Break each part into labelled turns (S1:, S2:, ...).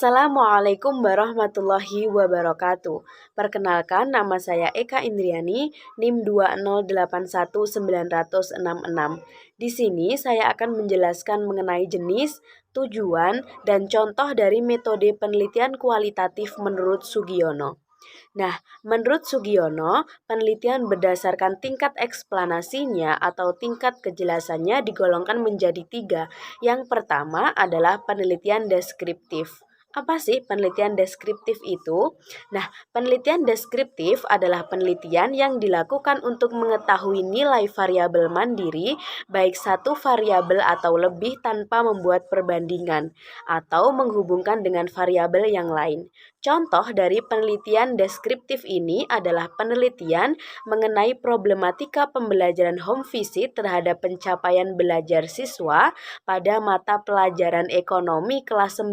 S1: Assalamualaikum warahmatullahi wabarakatuh. Perkenalkan, nama saya Eka Indriani, NIM 2081966. Di sini saya akan menjelaskan mengenai jenis, tujuan, dan contoh dari metode penelitian kualitatif menurut Sugiono. Nah, menurut Sugiono, penelitian berdasarkan tingkat eksplanasinya atau tingkat kejelasannya digolongkan menjadi 3. Yang pertama adalah penelitian deskriptif. Apa sih penelitian deskriptif itu? Nah, penelitian deskriptif adalah penelitian yang dilakukan untuk mengetahui nilai variabel mandiri, baik satu variabel atau lebih tanpa membuat perbandingan, atau menghubungkan dengan variabel yang lain. Contoh dari penelitian deskriptif ini adalah penelitian mengenai problematika pembelajaran home visit terhadap pencapaian belajar siswa pada mata pelajaran ekonomi kelas 9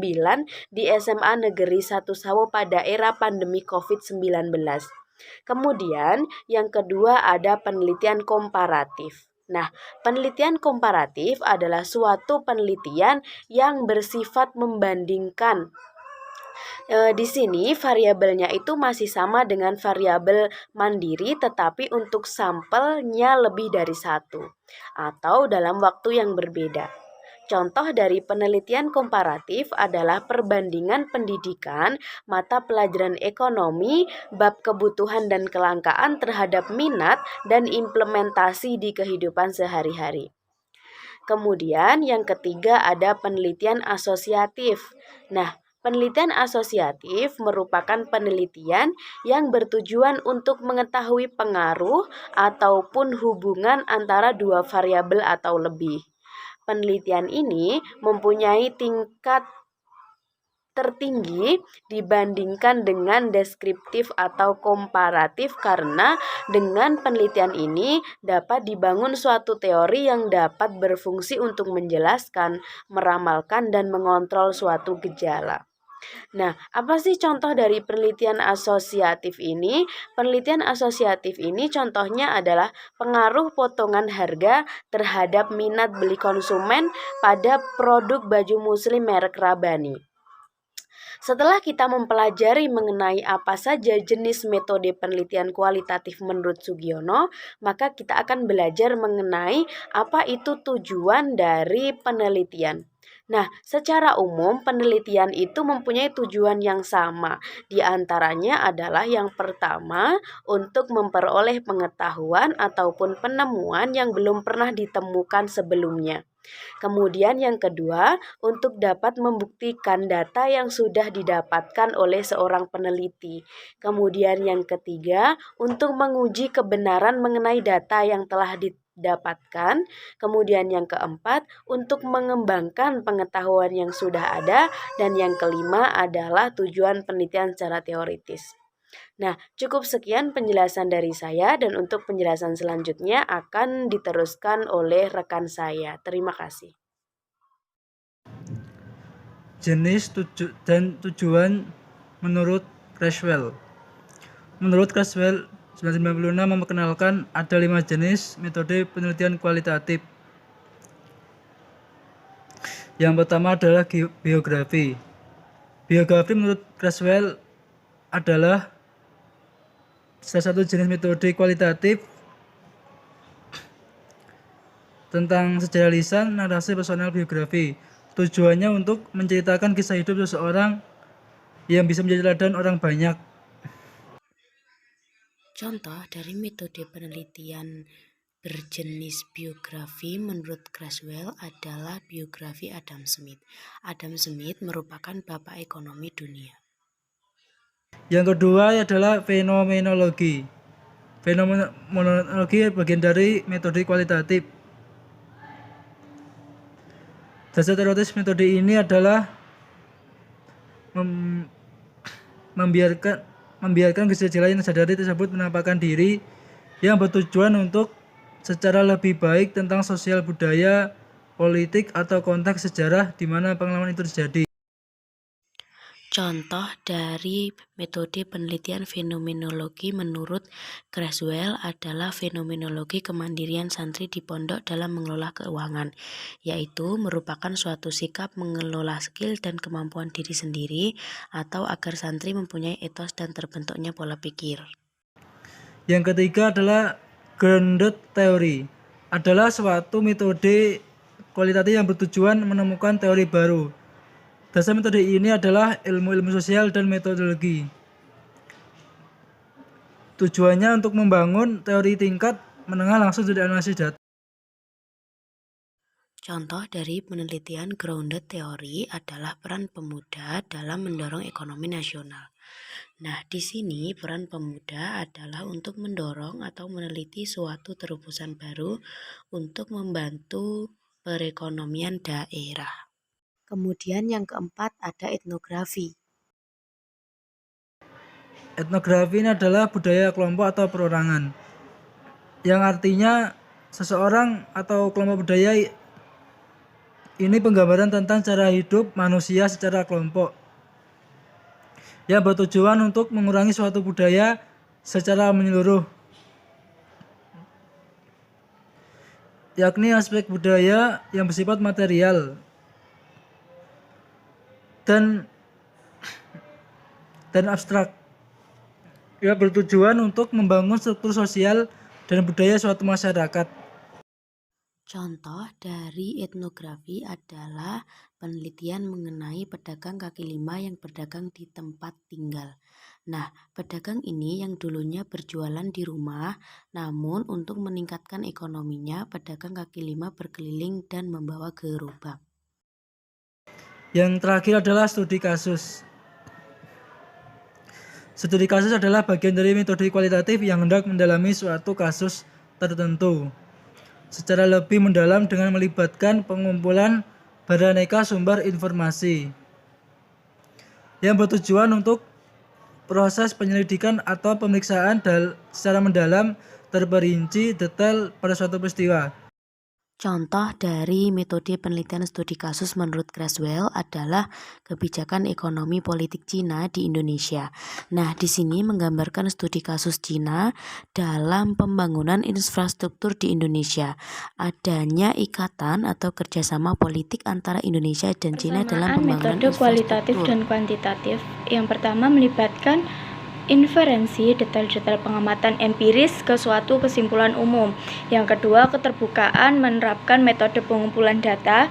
S1: di SMA Negeri 1 Sawo pada era pandemi COVID-19. Kemudian yang kedua ada penelitian komparatif. Nah, penelitian komparatif adalah suatu penelitian yang bersifat membandingkan. Di sini variabelnya itu masih sama dengan variabel mandiri, tetapi untuk sampelnya lebih dari satu atau dalam waktu yang berbeda. Contoh dari penelitian komparatif adalah perbandingan pendidikan mata pelajaran ekonomi, bab kebutuhan dan kelangkaan terhadap minat dan implementasi di kehidupan sehari-hari. Kemudian yang ketiga ada penelitian asosiatif. Nah, penelitian asosiatif merupakan penelitian yang bertujuan untuk mengetahui pengaruh ataupun hubungan antara dua variabel atau lebih. Penelitian ini mempunyai tingkat tertinggi dibandingkan dengan deskriptif atau komparatif karena dengan penelitian ini dapat dibangun suatu teori yang dapat berfungsi untuk menjelaskan, meramalkan, dan mengontrol suatu gejala. Nah, apa sih contoh dari penelitian asosiatif ini? Penelitian asosiatif ini contohnya adalah pengaruh potongan harga terhadap minat beli konsumen pada produk baju muslim merek Rabani. Setelah kita mempelajari mengenai apa saja jenis metode penelitian kualitatif menurut Sugiono, maka kita akan belajar mengenai apa itu tujuan dari penelitian. Nah, secara umum penelitian itu mempunyai tujuan yang sama. Di antaranya adalah yang pertama, untuk memperoleh pengetahuan ataupun penemuan yang belum pernah ditemukan sebelumnya. Kemudian yang kedua, untuk dapat membuktikan data yang sudah didapatkan oleh seorang peneliti. Kemudian yang ketiga, untuk menguji kebenaran mengenai data yang telah didapatkan. Kemudian yang keempat, untuk mengembangkan pengetahuan yang sudah ada. Dan yang kelima adalah tujuan penelitian secara teoritis. Nah, cukup sekian penjelasan dari saya dan untuk penjelasan selanjutnya akan diteruskan oleh rekan saya. Terima kasih.
S2: Jenis dan tujuan menurut Creswell. Menurut Creswell 1996 memperkenalkan ada 5 jenis metode penelitian kualitatif. Yang pertama adalah biografi. Biografi menurut Creswell adalah salah satu jenis metode kualitatif tentang sejarah lisan, narasi personal biografi. Tujuannya untuk menceritakan kisah hidup seseorang yang bisa menjadi teladan orang banyak.
S1: Contoh dari metode penelitian berjenis biografi menurut Creswell adalah biografi Adam Smith. Adam Smith merupakan bapak ekonomi dunia.
S2: Yang kedua adalah fenomenologi. Fenomenologi bagian dari metode kualitatif. Dasar teoritis metode ini adalah membiarkan gejala yang sadari tersebut menampakkan diri yang bertujuan untuk secara lebih baik tentang sosial budaya, politik, atau konteks sejarah di mana pengalaman itu terjadi.
S1: Contoh dari metode penelitian fenomenologi menurut Creswell adalah fenomenologi kemandirian santri di pondok dalam mengelola keuangan, yaitu merupakan suatu sikap mengelola skill dan kemampuan diri sendiri atau agar santri mempunyai etos dan terbentuknya pola pikir.
S2: Yang ketiga adalah grounded theory. Adalah suatu metode kualitatif yang bertujuan menemukan teori baru. Dasar metode ini adalah ilmu-ilmu sosial dan metodologi. Tujuannya untuk membangun teori tingkat menengah langsung dari analisis data.
S1: Contoh dari penelitian grounded theory adalah peran pemuda dalam mendorong ekonomi nasional. Nah, di sini peran pemuda adalah untuk mendorong atau meneliti suatu terobosan baru untuk membantu perekonomian daerah. Kemudian yang keempat ada etnografi.
S2: Etnografi ini adalah budaya kelompok atau perorangan, yang artinya seseorang atau kelompok budaya ini penggambaran tentang cara hidup manusia secara kelompok, yang bertujuan untuk mengurangi suatu budaya secara menyeluruh, yakni aspek budaya yang bersifat material dan abstrak, yang bertujuan untuk membangun struktur sosial dan budaya suatu masyarakat.
S1: Contoh dari etnografi adalah penelitian mengenai pedagang kaki lima yang berdagang di tempat tinggal. Nah, pedagang ini yang dulunya berjualan di rumah, namun untuk meningkatkan ekonominya, pedagang kaki lima berkeliling dan membawa gerobak.
S2: Yang terakhir adalah studi kasus. Studi kasus adalah bagian dari metode kualitatif yang hendak mendalami suatu kasus tertentu secara lebih mendalam dengan melibatkan pengumpulan beraneka sumber informasi yang bertujuan untuk proses penyelidikan atau pemeriksaan secara mendalam, terperinci, detail pada suatu peristiwa.
S1: Contoh dari metode penelitian studi kasus menurut Creswell adalah kebijakan ekonomi politik Cina di Indonesia. Nah, di sini menggambarkan studi kasus Cina dalam pembangunan infrastruktur di Indonesia. Adanya ikatan atau kerjasama politik antara Indonesia dan Cina dalam pembangunan
S3: metode kualitatif
S1: infrastruktur.
S3: dan kuantitatif. Yang pertama melibatkan inferensi detail-detail pengamatan empiris ke suatu kesimpulan umum. Yang kedua, keterbukaan menerapkan metode pengumpulan data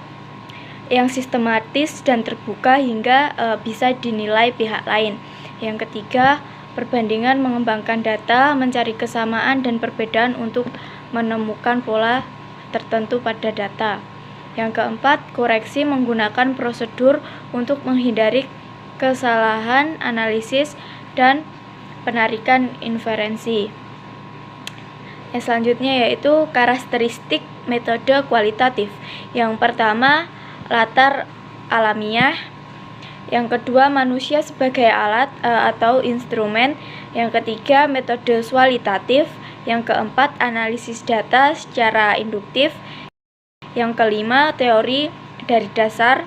S3: yang sistematis dan terbuka hingga bisa dinilai pihak lain. Yang ketiga, perbandingan mengembangkan data, mencari kesamaan dan perbedaan untuk menemukan pola tertentu pada data. Yang keempat, koreksi menggunakan prosedur untuk menghindari kesalahan analisis dan penarikan inferensi. Yang selanjutnya yaitu karakteristik metode kualitatif. Yang pertama, latar alamiah. Yang kedua, manusia sebagai alat atau instrumen. Yang ketiga, metode kualitatif. Yang keempat, analisis data secara induktif. Yang kelima, teori dari dasar.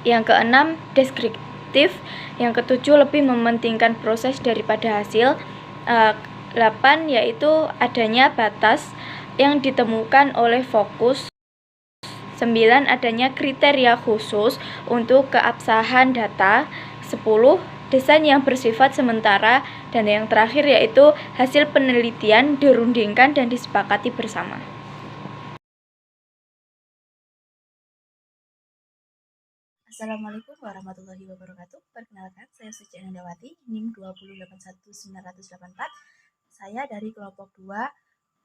S3: Yang keenam, deskriptif. Yang ketujuh, lebih mementingkan proses daripada hasil. 8 yaitu adanya batas yang ditemukan oleh fokus. 9 adanya kriteria khusus untuk keabsahan data. 10 desain yang bersifat sementara. Dan yang terakhir yaitu hasil penelitian dirundingkan dan disepakati bersama.
S4: Assalamualaikum warahmatullahi wabarakatuh. Perkenalkan, saya Suci Anandawati, NIM 2081984. Saya dari kelompok 2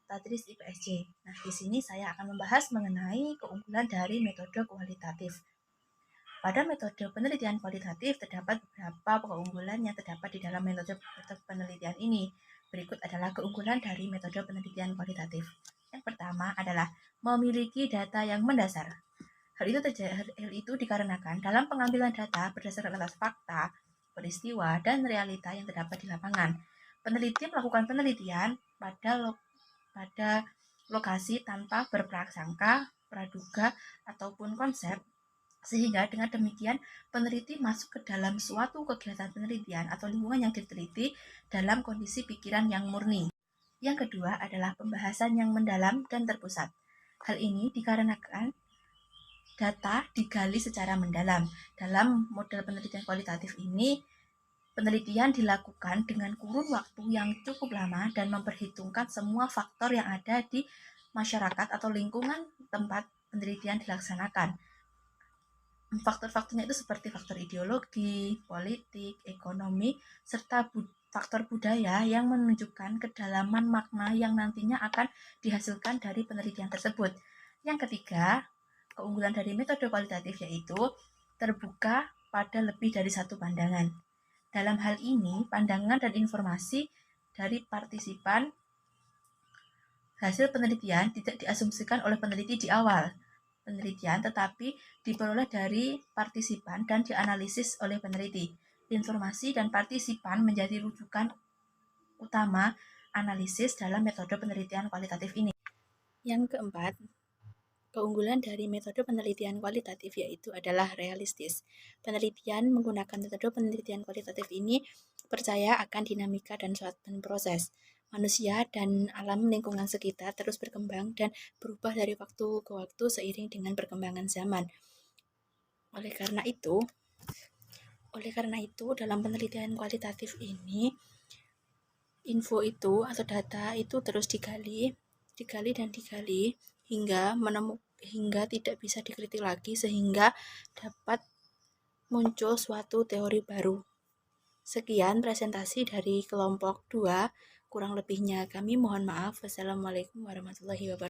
S4: Tadris IPSC. Nah, di sini saya akan membahas mengenai keunggulan dari metode kualitatif. Pada metode penelitian kualitatif terdapat beberapa keunggulan yang terdapat di dalam metode penelitian ini. Berikut adalah keunggulan dari metode penelitian kualitatif. Yang pertama adalah memiliki data yang mendasar. Hal itu dikarenakan dalam pengambilan data berdasarkan atas fakta, peristiwa, dan realita yang terdapat di lapangan. Peneliti melakukan penelitian pada lokasi tanpa berprasangka, praduga, ataupun konsep Sehingga dengan demikian peneliti masuk ke dalam suatu kegiatan penelitian atau lingkungan yang diteliti dalam kondisi pikiran yang murni. Yang kedua adalah pembahasan yang mendalam dan terpusat. Hal ini dikarenakan data digali secara mendalam. Dalam model penelitian kualitatif ini, penelitian dilakukan dengan kurun waktu yang cukup lama dan memperhitungkan semua faktor yang ada di masyarakat atau lingkungan tempat penelitian dilaksanakan. Faktor-faktornya itu seperti faktor ideologi, politik, ekonomi, serta faktor budaya yang menunjukkan kedalaman makna yang nantinya akan dihasilkan dari penelitian tersebut. Yang ketiga, keunggulan dari metode kualitatif yaitu terbuka pada lebih dari satu pandangan. Dalam hal ini, pandangan dan informasi dari partisipan hasil penelitian tidak diasumsikan oleh peneliti di awal penelitian, tetapi diperoleh dari partisipan dan dianalisis oleh peneliti. Informasi dan partisipan menjadi rujukan utama analisis dalam metode penelitian kualitatif ini. Yang keempat, keunggulan dari metode penelitian kualitatif yaitu adalah realistis. Penelitian menggunakan metode penelitian kualitatif ini percaya akan dinamika dan suatu proses. Manusia dan alam lingkungan sekitar terus berkembang dan berubah dari waktu ke waktu seiring dengan perkembangan zaman. Oleh karena itu dalam penelitian kualitatif ini info itu atau data itu terus digali hingga tidak bisa dikritik lagi sehingga dapat muncul suatu teori baru. Sekian presentasi dari kelompok 2, kurang lebihnya kami mohon maaf. Wassalamualaikum warahmatullahi wabarakatuh.